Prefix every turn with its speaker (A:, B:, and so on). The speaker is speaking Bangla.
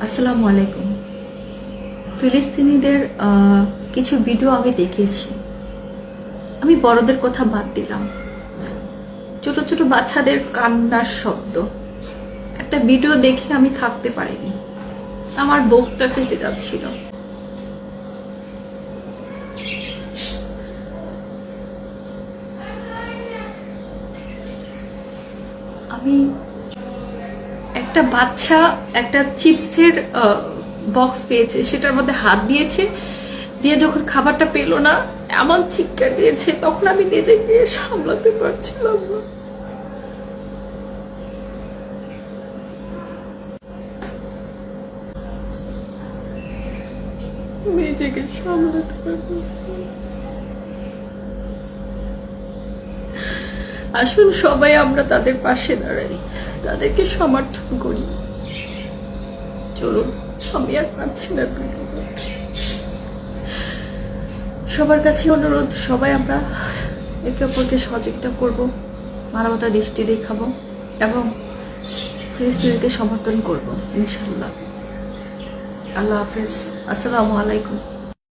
A: আসসালামু আলাইকুম। ফিলিস্তিনিদের কিছু ভিডিও আমি দেখেছি। আমি বড়দের কথা বাদ দিলাম, ছোট ছোট বাচ্চাদের কান্নার শব্দ একটা ভিডিও দেখে আমি থাকতে পারিনি, আমার বুকটা ফেটে যাচ্ছিল। আমি একটা বাচ্চা একটা চিপসের বক্স পেয়েছে, সেটার মধ্যে হাত দিয়েছে, দিয়ে যখন খাবারটা পেলো না এমন চিৎকার দিয়েছে, তখন আমি নিজেকে সামলাতে পারছিলাম না। নিজেকে সামলাতে পারবো। আসুন সবাই আমরা তাদের পাশে দাঁড়াই, তাদেরকে সমর্থন করি। চলুন, আমি আর পারছি না। সবার কাছে অনুরোধ, সবাই আমরা একে অপরকে সহযোগিতা করব, মানবতার দৃষ্টি দেখাবো এবং ফিলিস্তিনিকে সমর্থন করব ইনশাল্লাহ। আল্লাহ হাফেজ। আসসালামু আলাইকুম।